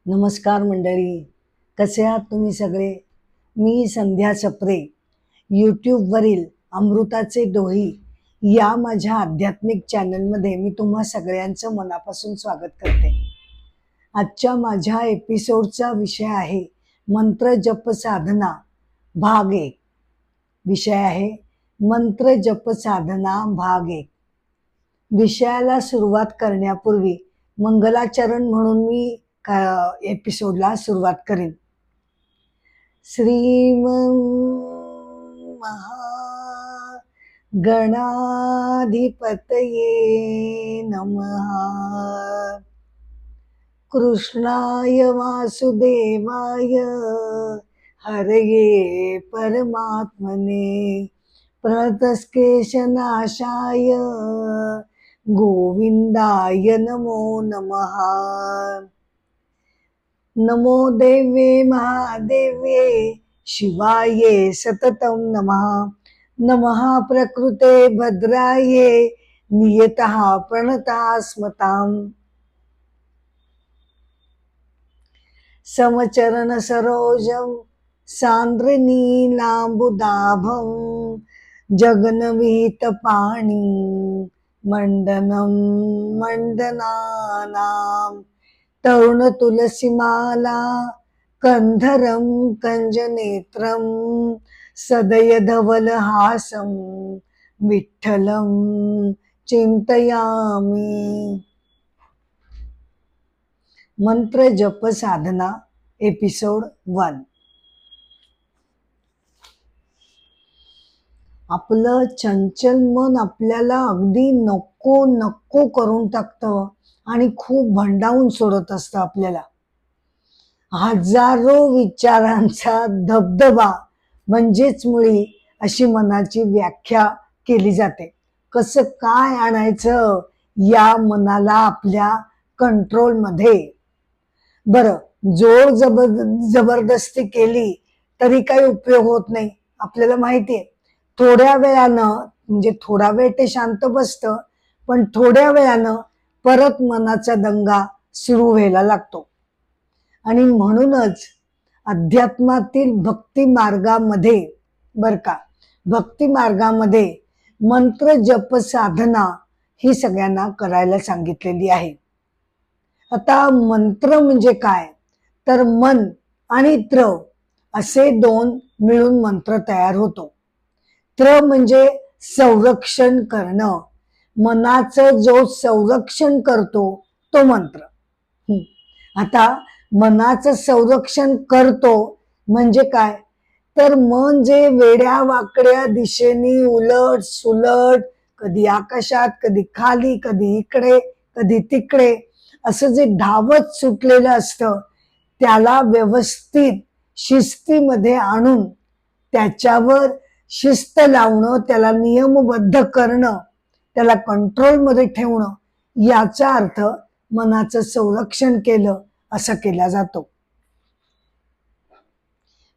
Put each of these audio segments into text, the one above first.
नमस्कार मंडळी, कसे आहात तुम्ही सगळे? मी संध्या सप्रे. यूट्यूबवरील अमृताचे डोही या माझ्या आध्यात्मिक चॅनलमध्ये मी तुम्हा सगळ्यांचं मनापासून स्वागत करते. आजच्या माझ्या एपिसोडचा विषय आहे मंत्र जप साधना भाग 1. विषय आहे मंत्र जप साधना भाग 1. विषयाला सुरुवात करण्यापूर्वी मंगलाचरण म्हणून मी एपिसोडला सुरुवात करेन. श्रीमं महा गणाधिपतये नमः. कृष्णाय वासुदेवाय हरये परमात्मने प्रणतस्क्लेशनाशाय गोविंदाय नमो नमः. नमो देवे महादेव्ये शिवाये सततं नमः. नमः प्रकृते भद्राये नियतः प्रणतः स्मताम्. समचरण सरोजं सान्द्रनीलाम्बुदाभं जगन्वित पाणी मंडनं मंडनानां. तरुण तुलसीमाला कंधरं कंजनेत्रं सदय धवलहासं विठ्ठलं चिंतयामि. मंत्र जप साधना एपिसोड 1. आपलं चंचल मन आपल्याला अगदी नको नको करून टाकतं आणि खूप भंडावून सोडत असतं आपल्याला. हजारो विचारांचा धबधबा म्हणजेच मुळी अशी मनाची व्याख्या केली जाते. कसं काय आणायचं या मनाला आपल्या कंट्रोलमध्ये? बरं, जोर जबरदस्ती केली तरी काही उपयोग होत नाही. आपल्याला माहितीये, थोड्या वेळानं म्हणजे थोडा वेळ ते शांत बसतं, पण थोड्या वेळानं परत मनाचा दंगा सुरू व्हायला लागतो. आणि म्हणूनच अध्यात्मातील भक्ती मार्गामध्ये भक्ती मार्गामध्ये मंत्र जप साधना ही सगळ्यांना करायला सांगितलेली आहे. आता मंत्र म्हणजे काय? तर मन आणि त्र असे दोन मिळून मंत्र तयार होतो. त्र म्हणजे संरक्षण करणं. मनाचं जो संरक्षण करतो तो मंत्र. आता मनाचं संरक्षण करतो म्हणजे काय? तर मन जे वेड्या वाकड्या दिशेने उलट सुलट, कधी आकाशात कधी खाली कधी इकडे कधी तिकडे असं जे धावत सुटलेलं असतं, त्याला व्यवस्थित शिस्तीमध्ये आणून त्याच्यावर शिस्त लावणं, त्याला नियमबद्ध करणं, त्याला कंट्रोलमध्ये ठेवणं, याचा अर्थ मनाचं संरक्षण केलं असं केला जातो.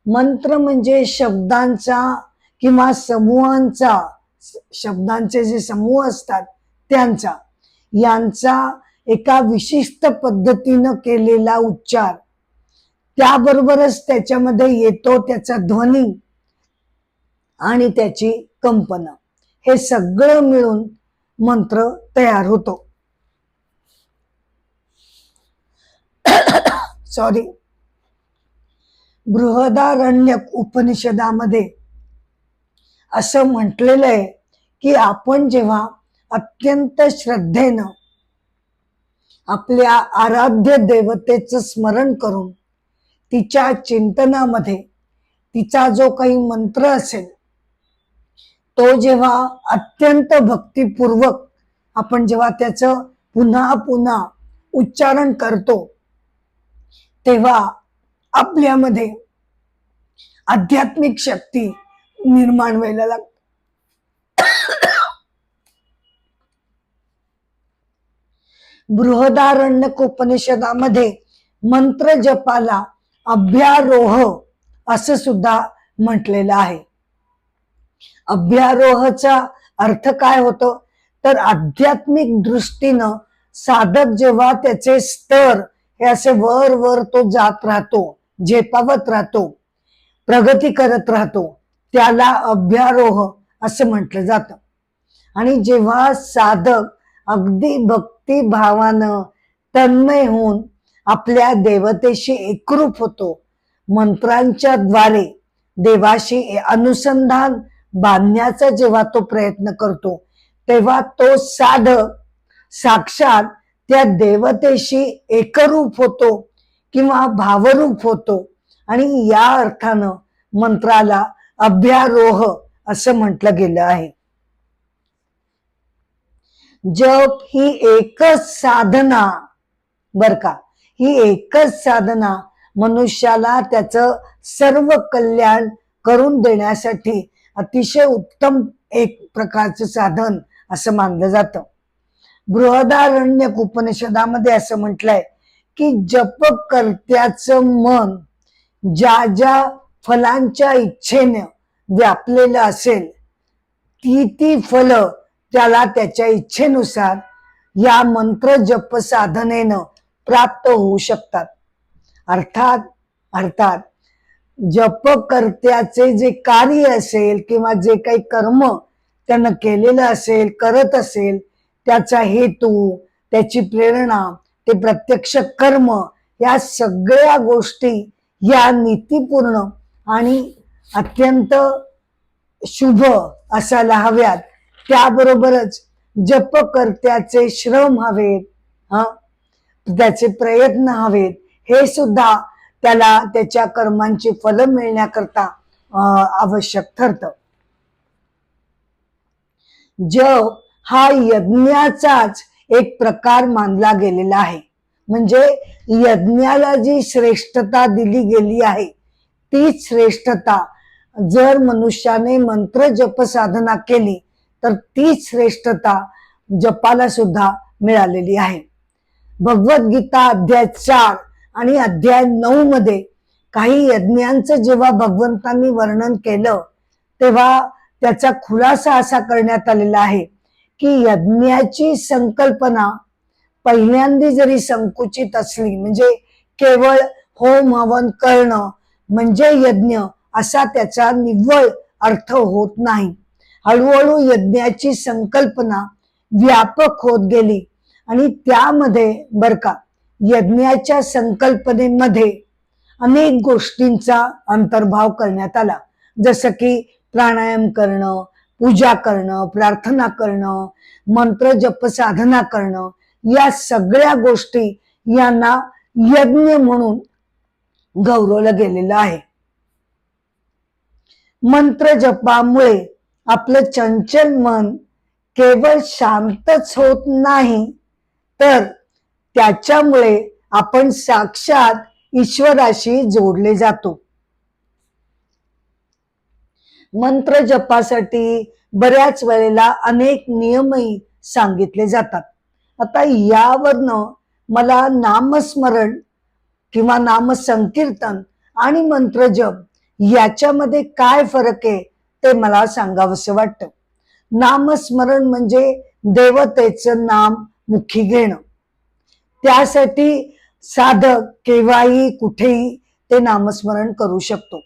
मंत्र म्हणजे शब्दांचा किंवा समूहांचा, शब्दांचे जे समूह असतात यांचा एका विशिष्ट पद्धतीनं केलेला उच्चार, त्याबरोबरच त्याच्यामध्ये येतो त्याचा ध्वनी आणि त्याची कंपन, हे सगळं मिळून मंत्र तयार होतो. बृहदारण्यक उपनिषदामध्ये असं म्हटलेलं आहे की आपण जेव्हा अत्यंत श्रद्धेनं आपल्या आराध्य देवतेचं स्मरण करून तिच्या चिंतनामध्ये तिचा जो काही मंत्र असेल तो जेव्हा अत्यंत भक्तिपूर्वक आपण जेव्हा त्याचं पुन्हा पुन्हा उच्चारण करतो, तेव्हा आपल्यामध्ये आध्यात्मिक शक्ती निर्माण व्हायला लागते. बृहदारण्यक उपनिषदामध्ये मंत्र जपाला अभ्यारोह असं सुद्धा म्हटलेलं आहे. अभ्यारोहचा अर्थ काय होतो? तर आध्यात्मिक दृष्टीनं साधक जेव्हा त्याचे स्तर हे असे वर वर तो जात राहतो, झेपावत राहतो, प्रगती करत राहतो, त्याला अभ्यारोह असं म्हटलं जातं. आणि जेव्हा साधक अगदी भक्तिभावानं तन्मय होऊन आपल्या देवतेशी एकरूप होतो, मंत्रांच्या द्वारे देवाशी अनुसंधान बांधण्याचा जेव्हा तो प्रयत्न करतो, तेव्हा तो साधक साक्षात त्या देवतेशी एकरूप होतो किंवा भावरूप होतो. आणि या अर्थानं मंत्राला अभ्यारोह असं म्हटलं गेलं आहे. जप ही एकच साधना, बर का, ही एकच साधना मनुष्याला त्याचं सर्व कल्याण करून देण्यासाठी अतिशय उत्तम एक प्रकारचं साधन असं मानलं जातं. बृहदारण्यक उपनिषदामध्ये असं म्हटलंय की जप कर्त्याचं मन ज्या ज्या फलांच्या इच्छेने व्यापलेलं असेल, ती फलं त्याला त्याच्या इच्छेनुसार या मंत्र जप साधनेनं प्राप्त होऊ शकतात. अर्थात जपकर्त्याचे जे कार्य असेल किंवा जे काही कर्म त्यानं केलेलं असेल, करत असेल, त्याचा हेतू, त्याची प्रेरणा, ते प्रत्यक्ष कर्म, या सगळ्या गोष्टी या नीतीपूर्ण आणि अत्यंत शुभ असायला हव्यात. त्याबरोबरच जपकर्त्याचे श्रम हवेत, त्याचे प्रयत्न हवेत, हे सुद्धा त्याला त्याच्या कर्मांची फलं मिळण्याकरता आवश्यक ठरतं. जप हा यज्ञाचाच एक प्रकार मानला गेलेला आहे. म्हणजे यज्ञाला जी श्रेष्ठता दिली गेली आहे, तीच श्रेष्ठता जर मनुष्याने मंत्र जप साधना केली तर तीच श्रेष्ठता जपाला सुद्धा मिळालेली आहे. भगवद्गीता अध्याय 4 आणि अध्याय 9 मध्ये काही यज्ञांचं जेव्हा भगवंतांनी वर्णन केलं, तेव्हा त्याचा खुलासा असा करण्यात आलेला आहे की यज्ञाची संकल्पना पहिल्यांदा जरी संकुचित असली, म्हणजे केवळ होम हवन करणं म्हणजे यज्ञ असा त्याचा निव्वळ अर्थ होत नाही. हळूहळू यज्ञाची संकल्पना व्यापक होत गेली आणि त्यामध्ये बर का, यज्ञाच्या संकल्पनेमध्ये अनेक गोष्टींचा अंतर्भाव करण्यात आला. जसं की प्राणायाम करणं, पूजा करणं, प्रार्थना करणं, मंत्र जप साधना करणं, या सगळ्या गोष्टी यांना यज्ञ म्हणून गौरवलं गेलेलं आहे. मंत्र जपामुळे आपलं चंचल मन केवळ शांतच होत नाही, तर त्याच्यामुळे आपण साक्षात ईश्वराशी जोडले जातो. मंत्र जपासाठी बऱ्याच वेळेला अनेक नियमही सांगितले जातात. आता यावरनं मला नामस्मरण किंवा नामसंकीर्तन आणि मंत्र जप याच्यामध्ये काय फरक आहे ते मला सांगावंसं वाटतं. नामस्मरण म्हणजे देवतेचं नाम मुखी घेणं. त्यासाठी साधक केव्हाही कुठेही ते नामस्मरण करू शकतो.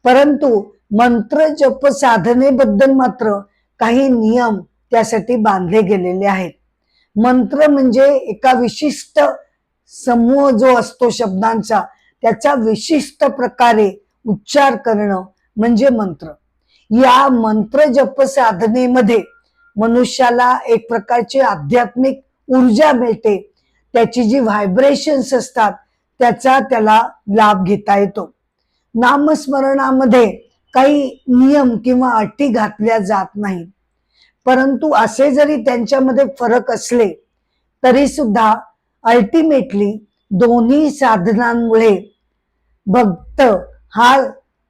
परंतु मंत्र जप साधनेबद्दल मात्र काही नियम त्यासाठी बांधले गेलेले आहेत. मंत्र म्हणजे एका विशिष्ट समूह जो असतो शब्दांचा, त्याचा विशिष्ट प्रकारे उच्चार करणं म्हणजे मंत्र. या मंत्र जप साधनेमध्ये मनुष्याला एक प्रकारची आध्यात्मिक ऊर्जा मिळते. त्याची जी व्हायब्रेशन्स असतात त्याचा त्याला लाभ घेता येतो. नामस्मरणामध्ये काही नियम किंवा अटी घातल्या जात नाहीत, परंतु असे जरी त्यांच्यामध्ये फरक असले तरी सुद्धा अल्टिमेटली दोन्ही साधनांमुळे भक्त हा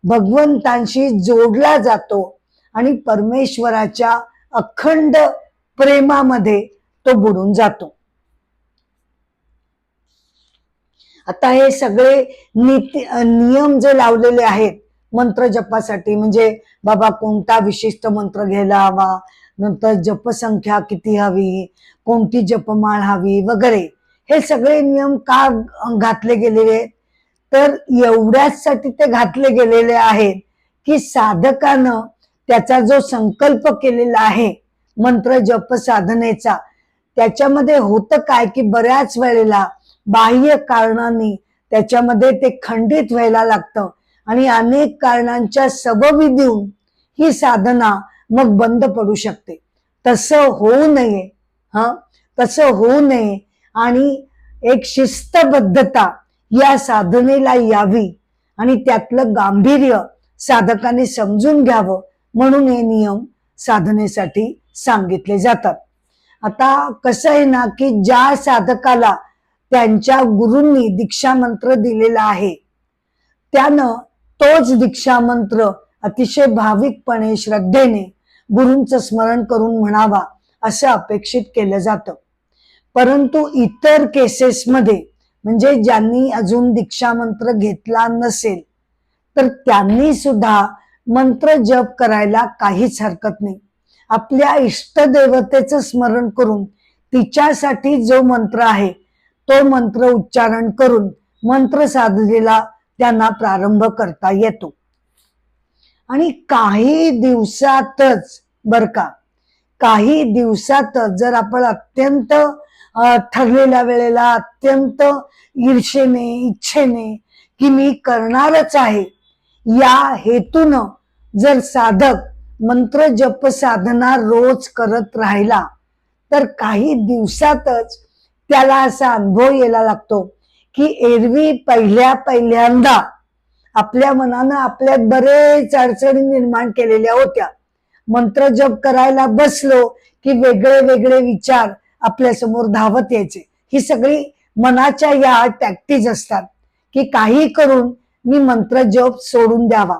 भगवंतांशी जोडला जातो आणि परमेश्वराच्या अखंड प्रेमामध्ये तो बुडून जातो. आता हे सगळे नियम जे लावलेले आहेत मंत्र जपासाठी, म्हणजे बाबा कोणता विशिष्ट मंत्र घ्यायला हवा, नंतर जपसंख्या किती हवी, कोणती जपमाळ हवी वगैरे, हे सगळे नियम का घातले गेलेले आहेत? तर एवढ्याचसाठी ते घातले गेलेले आहेत की साधकानं त्याचा जो संकल्प केलेला आहे मंत्र जप साधनेचा, त्याच्यामध्ये होतं काय की बऱ्याच वेळेला बाह्य कारणांनी त्याच्यामध्ये ते खंडित व्हायला लागतं आणि अनेक कारणांच्या सबबी देऊन ही साधना मग बंद पडू शकते. तसं होऊ नये. तसं होऊ नये आणि एक शिस्तबद्धता या साधनेला यावी आणि त्यातलं गांभीर्य साधकाने समजून घ्यावं म्हणून हे नियम साधनेसाठी सांगितले जातात. आता कसं आहे ना की ज्या साधकाला त्यांच्या गुरूंनी दीक्षा मंत्र दिलेला आहे त्यानं तोच दीक्षा मंत्र अतिशय भाविकपणे श्रद्धेने गुरूंचं स्मरण करून म्हणावा असं अपेक्षित केलं जातं. परंतु इतर केसेसमध्ये म्हणजे ज्यांनी अजून दीक्षा मंत्र घेतला नसेल तर त्यांनी सुद्धा मंत्र जप करायला काहीच हरकत नाही. आपल्या इष्टदेवतेचं स्मरण करून तिच्यासाठी जो मंत्र आहे तो मंत्र उच्चारण करून मंत्र साधनेला त्यांना प्रारंभ करता येतो. आणि काही दिवसातच काही दिवसातच जर आपण अत्यंत ठरलेल्या वेळेला अत्यंत ईर्षेने इच्छेने की मी करणारच आहे या हेतूनं जर साधक मंत्र जप साधना रोज करत राहिला तर काही दिवसातच त्याला असा अनुभव यायला लागतो की एरवी पहिल्यांदा आपल्या मनानं आपल्यात बरेच अडचणी निर्माण केलेल्या होत्या. मंत्र जप करायला बसलो की वेगळे वेगळे विचार आपल्या समोर धावत यायचे. ही सगळी मनाच्या या टॅक्टिक्स असतात की काही करून मी मंत्र जप सोडून द्यावा.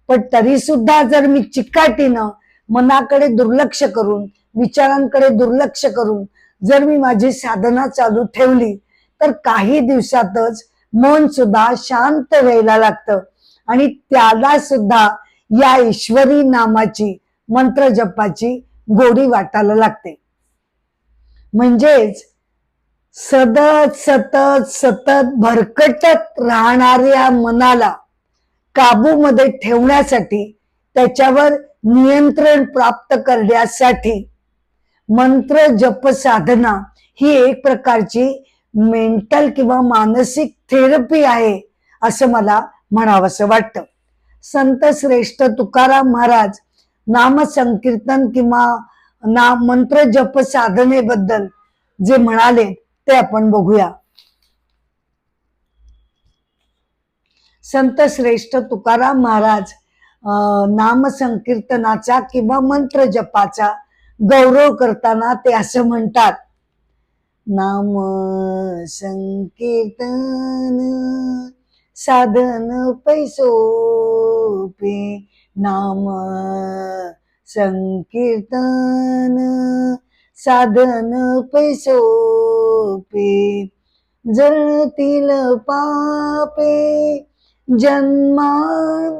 पण तरी सुद्धा जर मी चिकाटीनं मनाकडे दुर्लक्ष करून विचारांकडे दुर्लक्ष करून जर मी माझी साधना चालू ठेवली तर काही दिवसातच मन सुद्धा शांत व्हायला लागतं आणि त्याला सुद्धा या ईश्वरी नामाची मंत्र जपाची गोडी वाटायला लागते. म्हणजेच सतत भरकटत राहणाऱ्या मनाला काबूमध्ये ठेवण्यासाठी त्याच्यावर नियंत्रण प्राप्त करण्यासाठी मंत्र जप साधना ही एक प्रकारची मेंटल किंवा मानसिक थेरपी आहे असं मला म्हणावंसं वाटतं. संत श्रेष्ठ तुकाराम महाराज नाम संकीर्तन किंवा मंत्र जप साधनेबद्दल जे म्हणाले ते आपण बघूया. संत श्रेष्ठ तुकाराम महाराज नाम संकीर्तनाचा किंवा मंत्र जपाचा गौरव करताना ते असं म्हणतात, नाम संकीर्तन साधन पैसोपे, नाम संकीर्तन साधन पैसोपे, जळतील पापे जन्मांतरीची,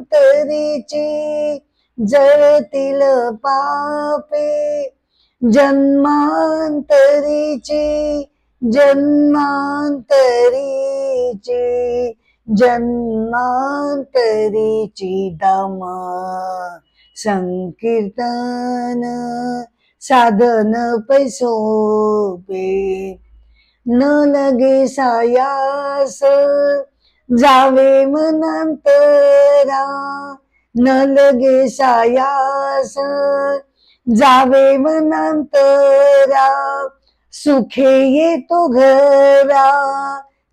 जळतील पापे जन्मांतरीची, जन्मांतरीची, जन्मांतरीची, दाम संकीर्तन साधन पैसोपे, न लगे सायास जावे मनांतरा, न लगे सायास जावे मनांतरा, सुखे येतो घरा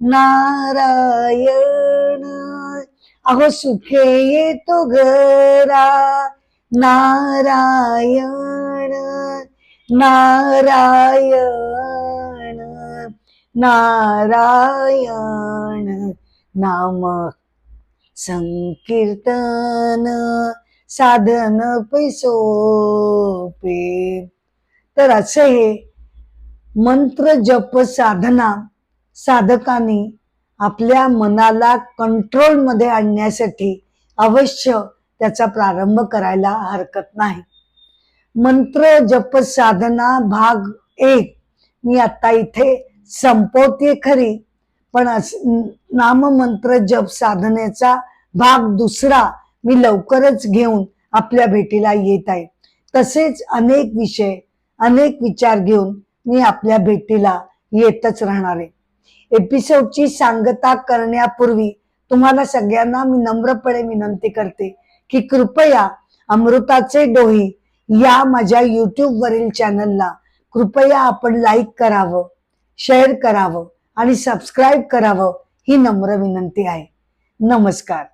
नारायण, अहो सुखे येतो घरा नारायण, नारायण, नारायण, नाम संकीर्तन साधन पैसोपे. तर असे हे मंत्र जप साधना साधकांनी आपल्या मनाला कंट्रोल मध्ये आणण्यासाठी अवश्य त्याचा प्रारंभ करायला हरकत नाही. मंत्र जप साधना भाग 1 मी आता इथे संपवते खरी, पण नाममंत्र जप साधनेचा भाग दुसरा मी लवकरच घेऊन आपल्या भेटीला येत आहे. तसेच अनेक विषय, अनेक विचार घेऊन मी आपल्या भेटीला येतच राहणार आहे. एपिसोडची सांगता करण्यापूर्वी तुम्हाला सगळ्यांना मी नम्रपणे विनंती करते की कृपया अमृताचे डोही या माझ्या YouTube वरील चॅनलला कृपया आपण लाईक करावं, शेअर करावं आणि सबस्क्राईब करावं ही नम्र विनंती आहे. नमस्कार.